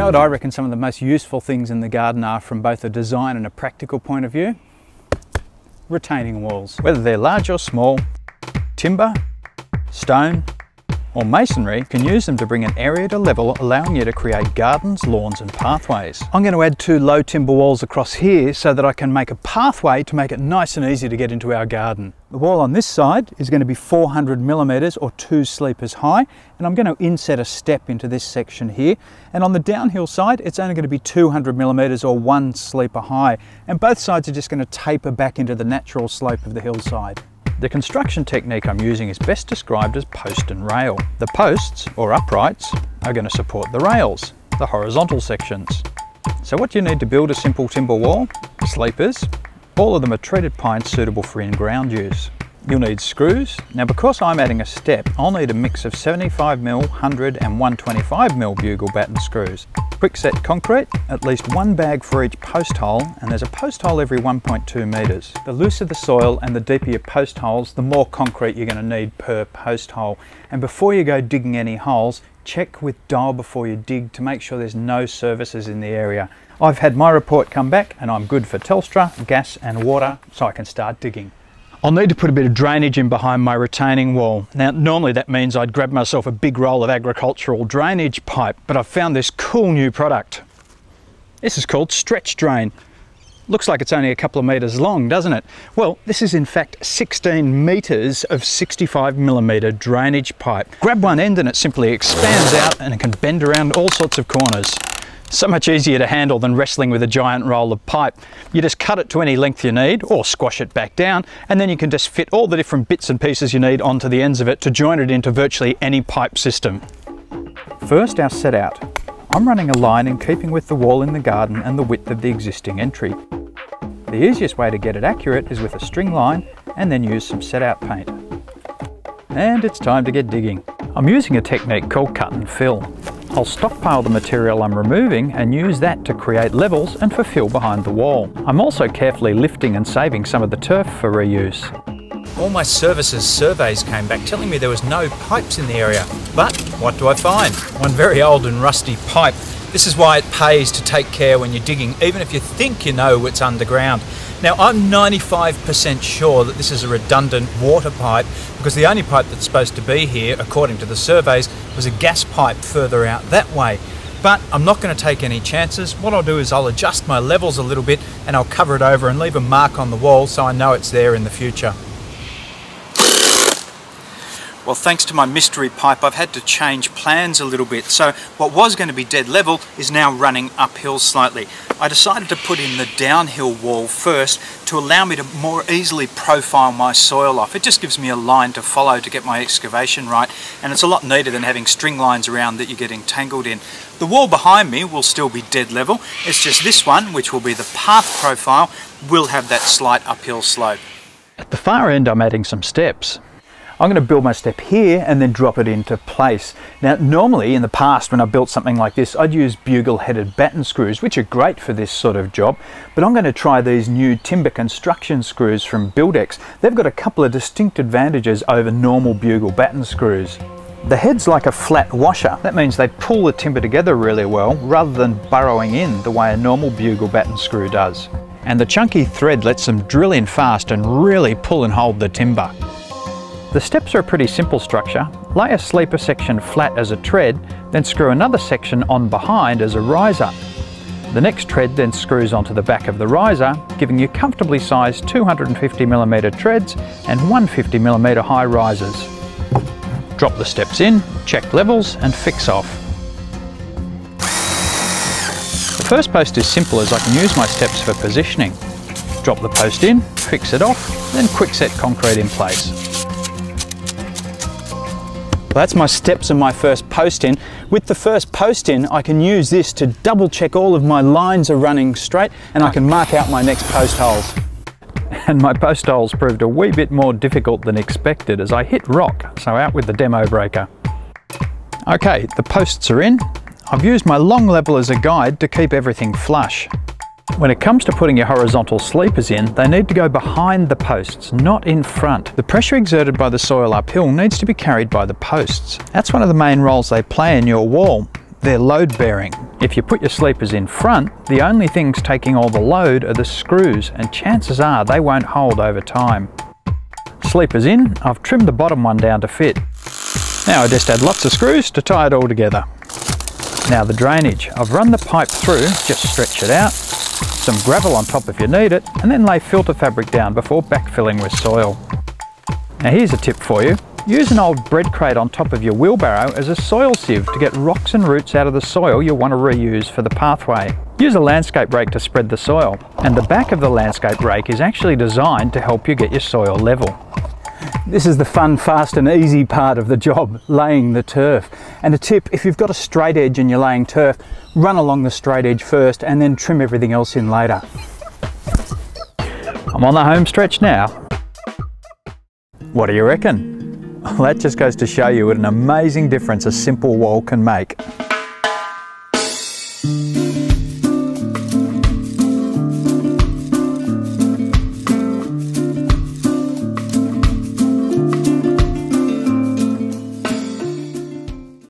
know what I reckon some of the most useful things in the garden are from both a design and a practical point of view? Retaining walls. Whether they're large or small, timber, stone, or masonry, you can use them to bring an area to level, allowing you to create gardens, lawns and pathways. I'm going to add 2 low timber walls across here so that I can make a pathway to make it nice and easy to get into our garden. The wall on this side is going to be 400 millimeters or 2 sleepers high, and I'm going to inset a step into this section here. And on the downhill side, it's only going to be 200 millimeters or 1 sleeper high, and both sides are just going to taper back into the natural slope of the hillside. The construction technique I'm using is best described as post and rail. The posts, or uprights, are going to support the rails, the horizontal sections. So what you need to build a simple timber wall? Sleepers. All of them are treated pine suitable for in-ground use. You'll need screws. Now because I'm adding a step, I'll need a mix of 75mm, 100 and 125mm bugle batten screws. Quickset concrete, at least 1 bag for each post hole, and there's a post hole every 1.2 metres. The looser the soil and the deeper your post holes, the more concrete you're going to need per post hole. And before you go digging any holes, check with dial before you dig to make sure there's no services in the area. I've had my report come back and I'm good for Telstra, gas and water, so I can start digging. I'll need to put a bit of drainage in behind my retaining wall. Now normally that means I'd grab myself a big roll of agricultural drainage pipe, but I've found this cool new product. This is called Stretch Drain. Looks like it's only a couple of metres long, doesn't it? Well, this is in fact 16 metres of 65mm drainage pipe. Grab one end and it simply expands out and it can bend around all sorts of corners. So much easier to handle than wrestling with a giant roll of pipe. You just cut it to any length you need or squash it back down, and then you can just fit all the different bits and pieces you need onto the ends of it to join it into virtually any pipe system. First, our set out. I'm running a line in keeping with the wall in the garden and the width of the existing entry. The easiest way to get it accurate is with a string line and then use some set out paint. And it's time to get digging. I'm using a technique called cut and fill. I'll stockpile the material I'm removing and use that to create levels and for fill behind the wall. I'm also carefully lifting and saving some of the turf for reuse. All my services surveys came back telling me there was no pipes in the area. But what do I find? One very old and rusty pipe. This is why it pays to take care when you're digging, even if you think you know it's underground. Now I'm 95% sure that this is a redundant water pipe, because the only pipe that's supposed to be here, according to the surveys, was a gas pipe further out that way. But I'm not going to take any chances. What I'll do is I'll adjust my levels a little bit and I'll cover it over and leave a mark on the wall so I know it's there in the future. Well, thanks to my mystery pipe, I've had to change plans a little bit. So what was going to be dead level is now running uphill slightly. I decided to put in the downhill wall first to allow me to more easily profile my soil off. It just gives me a line to follow to get my excavation right, and it's a lot neater than having string lines around that you're getting tangled in. The wall behind me will still be dead level. It's just this one, which will be the path profile, will have that slight uphill slope. At the far end, I'm adding some steps. I'm going to build my step here and then drop it into place. Now normally in the past when I built something like this, I'd use bugle headed batten screws, which are great for this sort of job, but I'm going to try these new timber construction screws from Buildex. They've got a couple of distinct advantages over normal bugle batten screws. The head's like a flat washer. That means they pull the timber together really well rather than burrowing in the way a normal bugle batten screw does. And the chunky thread lets them drill in fast and really pull and hold the timber. The steps are a pretty simple structure. Lay a sleeper section flat as a tread, then screw another section on behind as a riser. The next tread then screws onto the back of the riser, giving you comfortably sized 250mm treads and 150mm high risers. Drop the steps in, check levels and fix off. The first post is simple as I can use my steps for positioning. Drop the post in, fix it off, then quickset concrete in place. Well, that's my steps and my first post in. With the first post in, I can use this to double check all of my lines are running straight, and I can mark out my next post holes. And my post holes proved a wee bit more difficult than expected as I hit rock, so out with the demo breaker. Okay, the posts are in. I've used my long level as a guide to keep everything flush. When it comes to putting your horizontal sleepers in, they need to go behind the posts, not in front. The pressure exerted by the soil uphill needs to be carried by the posts. That's one of the main roles they play in your wall. They're load bearing. If you put your sleepers in front, the only things taking all the load are the screws, and chances are they won't hold over time. Sleepers in, I've trimmed the bottom one down to fit. Now I just add lots of screws to tie it all together. Now the drainage, I've run the pipe through, just stretch it out, some gravel on top if you need it, and then lay filter fabric down before backfilling with soil. Now here's a tip for you. Use an old bread crate on top of your wheelbarrow as a soil sieve to get rocks and roots out of the soil you'll want to reuse for the pathway. Use a landscape rake to spread the soil, and the back of the landscape rake is actually designed to help you get your soil level. This is the fun, fast and easy part of the job, laying the turf. And a tip, if you've got a straight edge and you're laying turf, run along the straight edge first and then trim everything else in later. I'm on the home stretch now. What do you reckon? Well, that just goes to show you what an amazing difference a simple wall can make.